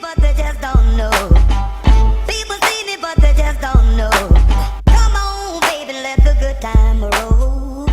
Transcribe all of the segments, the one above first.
but they just don't know. People seen it, but they just don't know. Come on, baby, let the good time roll.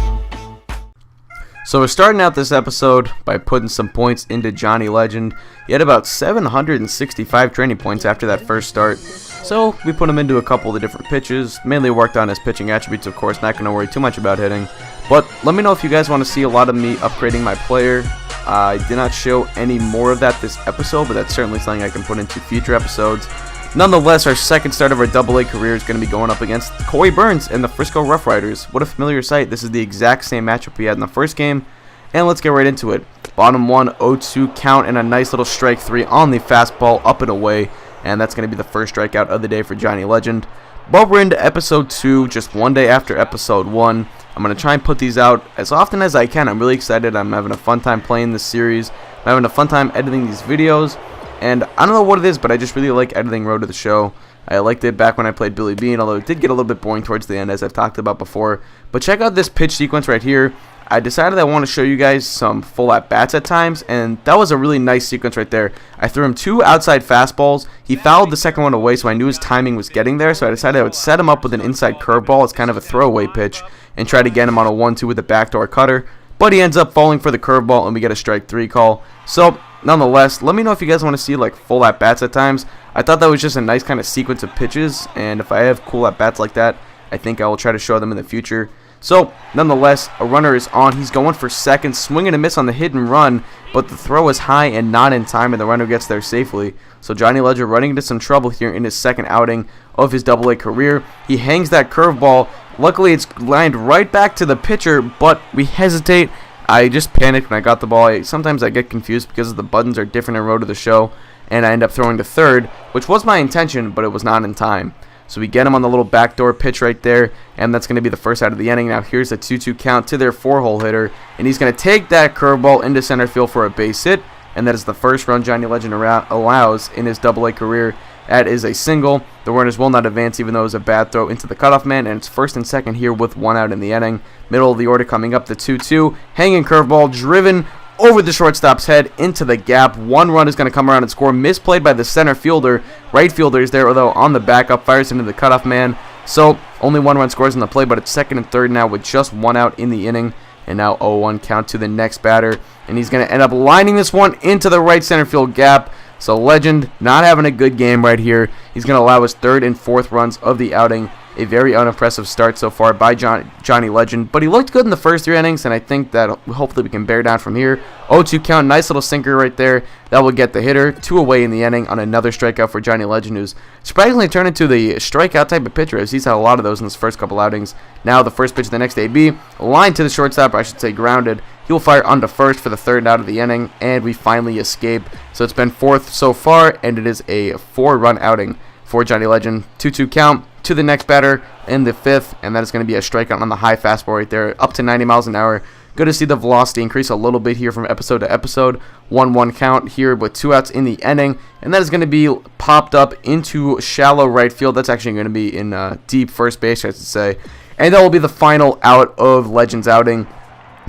So we're starting out this episode by putting some points into Jonny Legend. He had about 765 training points after that first start. So we put him into a couple of the different pitches, mainly worked on his pitching attributes, of course, not going to worry too much about hitting. But let me know if you guys want to see a lot of me upgrading my player. I did not show any more of that this episode, but that's certainly something I can put into future episodes. Nonetheless, our second start of our AA career is going to be going up against Corey Burns and the Frisco Rough Riders. What a familiar sight. This is the exact same matchup we had in the first game. And let's get right into it. Bottom 1, 0-2 count, and a nice little strike 3 on the fastball up and away. And that's going to be the first strikeout of the day for Jonny Legend. But we're into episode 2, just one day after episode 1. I'm going to try and put these out as often as I can. I'm really excited. I'm having a fun time playing this series. I'm having a fun time editing these videos. And I don't know what it is, but I just really like editing Road to the Show. I liked it back when I played Billy Bean, although it did get a little bit boring towards the end, as I've talked about before. But check out this pitch sequence right here. I decided I want to show you guys some full at-bats at times, and that was a really nice sequence right there. I threw him 2 outside fastballs. He fouled the second one away, so I knew his timing was getting there, so I decided I would set him up with an inside curveball as kind of a throwaway pitch and try to get him on a 1-2 with a backdoor cutter. But he ends up falling for the curveball, and we get a strike 3 call. So, nonetheless, let me know if you guys want to see like full at-bats at times. I thought that was just a nice kind of sequence of pitches, and if I have cool at-bats like that, I think I will try to show them in the future. So, nonetheless, a runner is on. He's going for second, swinging a miss on the hit and run, but the throw is high and not in time, and the runner gets there safely. So Jonny Legend running into some trouble here in his second outing of his AA career. He hangs that curveball. Luckily, it's lined right back to the pitcher, but we hesitate. I just panicked when I got the ball. Sometimes I get confused because the buttons are different in Road to the Show, and I end up throwing to third, which was my intention, but it was not in time. So we get him on the little backdoor pitch right there, and that's going to be the first out of the inning. Now here's a 2-2 count to their 4-hole hitter, and he's going to take that curveball into center field for a base hit, and that is the first run Jonny Legend allows in his AA career. That is a single. The runners will not advance even though it was a bad throw into the cutoff man, and it's first and second here with 1 out in the inning. Middle of the order coming up, the 2-2. Hanging curveball driven over the shortstop's head into the gap. 1 run is going to come around and score. Misplayed by the center fielder. Right fielder is there, though, on the backup. Fires into the cutoff man. So, only 1 run scores in the play, but it's second and third now with just 1 out in the inning. And now 0-1 count to the next batter. And he's going to end up lining this one into the right center field gap. So, Legend not having a good game right here. He's going to allow his 3rd and 4th runs of the outing. A very unimpressive start so far by Jonny Legend, but he looked good in the first 3 innings, and I think that hopefully we can bear down from here. 0-2 count, nice little sinker right there. That will get the hitter 2 away in the inning on another strikeout for Jonny Legend, who's surprisingly turned into the strikeout type of pitcher, as he's had a lot of those in his first couple outings. Now the first pitch of the next AB, line to the shortstop, or I should say grounded. He will fire onto first for the 3rd out of the inning, and we finally escape. So it's been 4th so far, and it is a 4-run outing for Jonny Legend. 2-2 count to the next batter in the 5th, and that is going to be a strikeout on the high fastball right there, up to 90 miles an hour. Good to see the velocity increase a little bit here from episode to episode. 1-1 count here with 2 outs in the inning, and that is going to be popped up into shallow right field. That's actually going to be in deep first base, I should say. And that will be the final out of Legend's outing.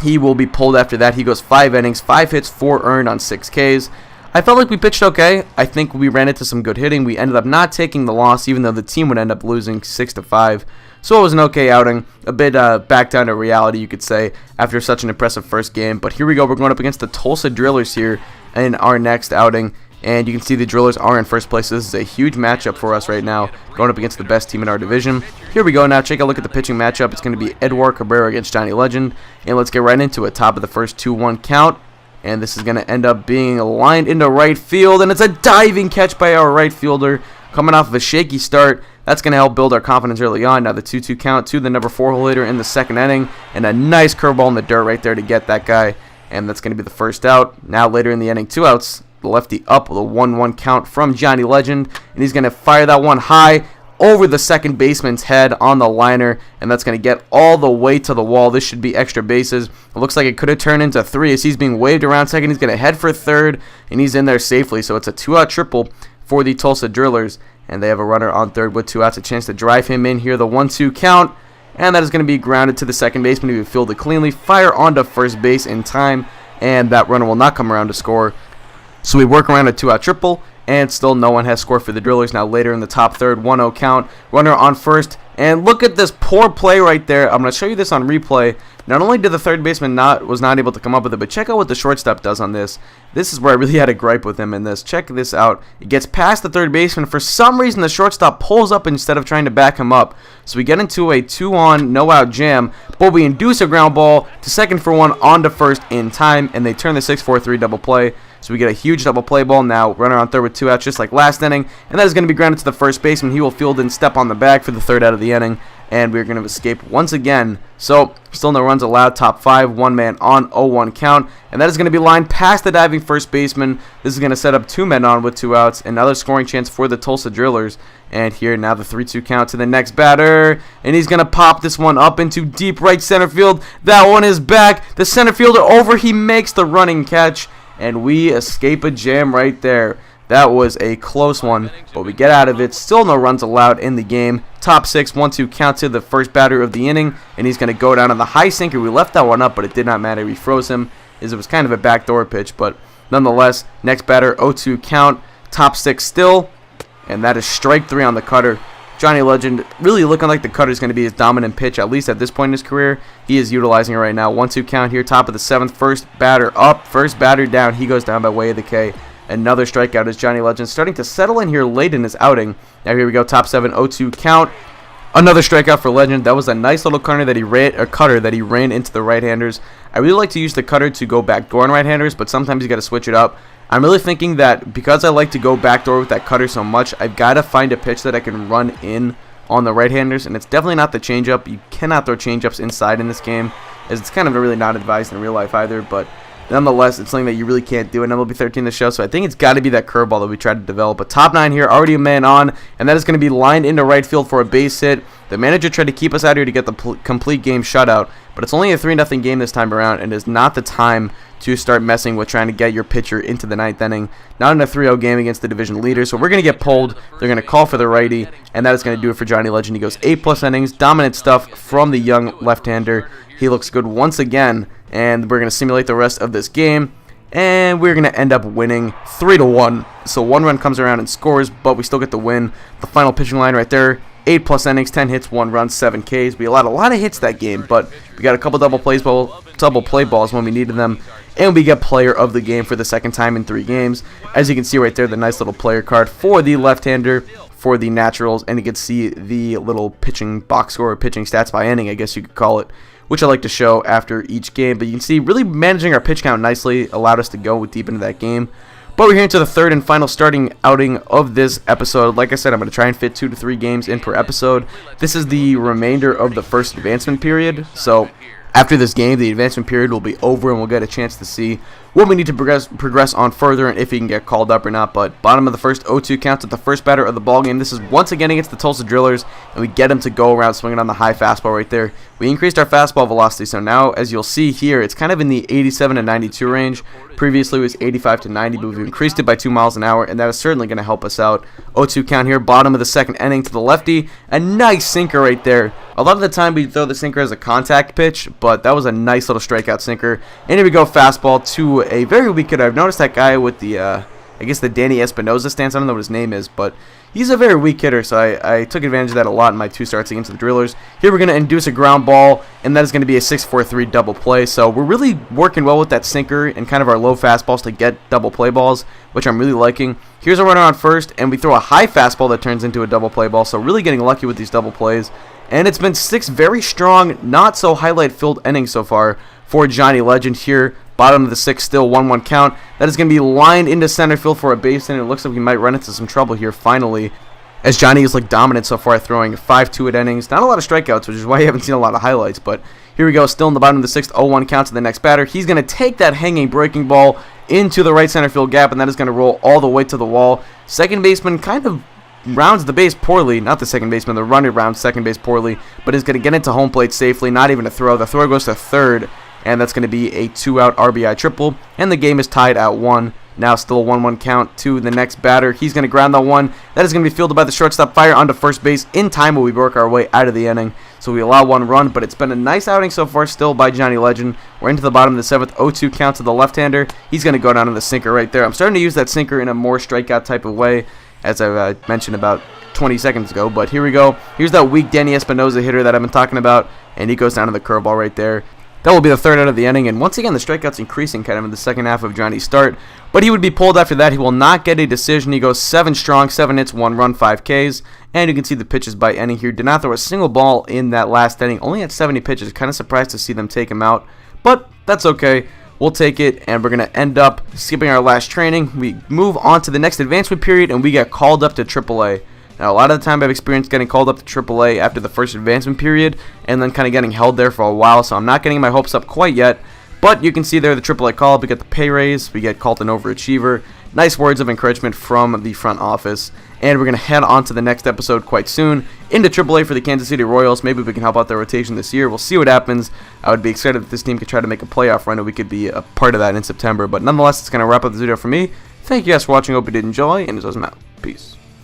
He will be pulled after that. He goes 5 innings, 5 hits, 4 earned on 6 Ks. I felt like we pitched okay. I think we ran into some good hitting. We ended up not taking the loss, even though the team would end up losing 6-5. So it was an okay outing. A bit back down to reality, you could say, after such an impressive first game. But here we go. We're going up against the Tulsa Drillers here in our next outing. And you can see the Drillers are in first place. This is a huge matchup for us right now, going up against the best team in our division. Here we go now. Take a look at the pitching matchup. It's going to be Edward Cabrera against Jonny Legend. And let's get right into it. Top of the first 2-1 count. And this is going to end up being lined into right field. And it's a diving catch by our right fielder. Coming off of a shaky start. That's going to help build our confidence early on. Now the 2-2 count to the number 4-hole hitter in the second inning. And a nice curveball in the dirt right there to get that guy. And that's going to be the first out. Now later in the inning, 2 outs. The lefty up with a 1-1 count from Jonny Legend. And he's going to fire that one high over the second baseman's head on the liner, and that's going to get all the way to the wall. This should be extra bases. It looks like it could have turned into 3 as he's being waved around second. He's going to head for third, and he's in there safely. So it's a 2-out triple for the Tulsa Drillers, and they have a runner on third with 2 outs, a chance to drive him in here. The 1-2 count, and that is going to be grounded to the second baseman. He will field it cleanly, fire onto first base in time, and that runner will not come around to score. So we work around a 2-out triple, and still no one has scored for the Drillers. Now later in the top third, 1-0 count, runner on first, and look at this poor play right there. I'm going to show you this on replay. Not only did the third baseman was not able to come up with it, but check out what the shortstop does on this. This is where I really had a gripe with him in this. Check this out. It gets past the third baseman. For some reason, the shortstop pulls up instead of trying to back him up. So we get into a 2-on, no-out jam, but we induce a ground ball to second for one onto first in time, and they turn the 6-4-3 double play. So we get a huge double play ball. Now runner on third with 2 outs just like last inning, and that is going to be grounded to the first baseman. He will field and step on the bag for the third out of the inning, and we're going to escape once again. So still no runs allowed, top 5, 1 man on, 0-1 count, and that is going to be lined past the diving first baseman. This is going to set up 2 men on with 2 outs, another scoring chance for the Tulsa Drillers. And here now the 3-2 count to the next batter, and he's going to pop this one up into deep right center field. That one is back. The center fielder over, he makes the running catch, and we escape a jam right there. That was a close one, but we get out of it. Still no runs allowed in the game. Top 6, 1-2 count to the first batter of the inning, and he's going to go down on the high sinker. We left that one up, but it did not matter. We froze him, as it was kind of a backdoor pitch, but nonetheless, next batter, 0-2 count. Top 6 still, and that is strike 3 on the cutter. Jonny Legend really looking like the cutter is going to be his dominant pitch, at least at this point in his career. He is utilizing it right now. 1-2 count here, top of the 7th. First batter up, first batter down. He goes down by way of the K. Another strikeout as Jonny Legend starting to settle in here late in his outing. Now here we go, top 7, 0-2 count. Another strikeout for Legend. That was a nice little cutter that he ran into the right-handers. I really like to use the cutter to go backdoor on right-handers, but sometimes you got to switch it up. I'm really thinking that because I like to go backdoor with that cutter so much, I've got to find a pitch that I can run in on the right-handers, and it's definitely not the changeup. You cannot throw changeups inside in this game, as it's kind of really not advised in real life either, but nonetheless, it's something that you really can't do in MLB 13 the show, so I think it's got to be that curveball that we tried to develop. But top 9 here, already a man on, and that is going to be lined into right field for a base hit. The manager tried to keep us out here to get the complete game shutout, but it's only a 3-0 game this time around, and it's not the time to start messing with trying to get your pitcher into the 9th inning. Not in a 3-0 game against the division leader, so we're going to get pulled. They're going to call for the righty, and that is going to do it for Jonny Legend. He goes 8+ innings, dominant stuff from the young left-hander. He looks good once again, and we're going to simulate the rest of this game, and we're going to end up winning 3-1. So 1 run comes around and scores, but we still get the win. The final pitching line right there, 8+ innings, 10 hits, 1 run, 7 Ks. We allowed a lot of hits that game, but we got a couple double play balls when we needed them, and we get player of the game for the second time in 3 games. As you can see right there, the nice little player card for the left-hander for the Naturals, and you can see the little pitching box score, or pitching stats by inning, I guess you could call it, which I like to show after each game. But you can see really managing our pitch count nicely allowed us to go deep into that game. But we're here into the third and final starting outing of this episode. Like I said, I'm going to try and fit 2 to 3 games in per episode. This is the remainder of the first advancement period. So after this game, the advancement period will be over, and we'll get a chance to see what we need to progress on further and if he can get called up or not. But bottom of the first, 0-2 counts at the first batter of the ball game. This is once again against the Tulsa Drillers, and we get him to go around swinging on the high fastball right there. We increased our fastball velocity, so now, as you'll see here, it's kind of in the 87 to 92 range. Previously, it was 85 to 90, but we've increased it by 2 miles an hour, and that is certainly going to help us out. 0-2 count here, bottom of the second inning to the lefty. A nice sinker right there. A lot of the time, we throw the sinker as a contact pitch, but that was a nice little strikeout sinker. And here we go, fastball to a very weak hitter. I've noticed that guy with the, I guess the Danny Espinosa stance. I don't know what his name is, but he's a very weak hitter, so I took advantage of that a lot in my 2 starts against the Drillers. Here we're going to induce a ground ball, and that is going to be a 6-4-3 double play. So we're really working well with that sinker and kind of our low fastballs to get double play balls, which I'm really liking. Here's a runner on first, and we throw a high fastball that turns into a double play ball, so really getting lucky with these double plays. And it's been 6 very strong, not so highlight-filled innings so far for Jonny Legend here. Bottom of the 6th, still 1-1 count. That is going to be lined into center field for a base hit, and it looks like we might run into some trouble here finally, as Jonny is dominant so far, throwing 5 2-hit innings. Not a lot of strikeouts, which is why you haven't seen a lot of highlights, but here we go, still in the bottom of the 6th, 0-1 count to the next batter. He's going to take that hanging breaking ball into the right center field gap, and that is going to roll all the way to the wall. Second baseman kind of rounds the base poorly. Not the second baseman, the runner rounds second base poorly, but is going to get into home plate safely. Not even a throw. The throw goes to third, and that's going to be a 2-out RBI triple, and the game is tied at 1. Now still a 1-1 count to the next batter. He's going to ground that one. That is going to be fielded by the shortstop, fire onto first base in time while we work our way out of the inning. so we allow 1 run, but it's been a nice outing so far still by Jonny Legend. We're into the bottom of the 7th, 0-2 count to the left-hander. He's going to go down to the sinker right there. I'm starting to use that sinker in a more strikeout type of way, as I mentioned about 20 seconds ago, but here we go. Here's that weak Danny Espinosa hitter that I've been talking about, and he goes down to the curveball right there. That will be the 3rd out of the inning, and once again the strikeouts increasing kind of in the second half of Jonny's start, but he would be pulled after that. He will not get a decision. He goes 7 strong, 7 hits, 1 run, 5 Ks, and you can see the pitches by inning here. Did not throw a single ball in that last inning, only had 70 pitches. Kind of surprised to see them take him out, but that's okay. We'll take it, and we're going to end up skipping our last training. We move on to the next advancement period, and we get called up to AAA. Now, a lot of the time I've experienced getting called up to AAA after the first advancement period and then kind of getting held there for a while, so I'm not getting my hopes up quite yet. But you can see there the AAA call-up. We get the pay raise. We get called an overachiever. Nice words of encouragement from the front office. And we're going to head on to the next episode quite soon into AAA for the Kansas City Royals. Maybe we can help out their rotation this year. We'll see what happens. I would be excited if this team could try to make a playoff run and we could be a part of that in September. But nonetheless, it's going to wrap up the video for me. Thank you guys for watching. Hope you did enjoy, and as always, I'm out. Peace.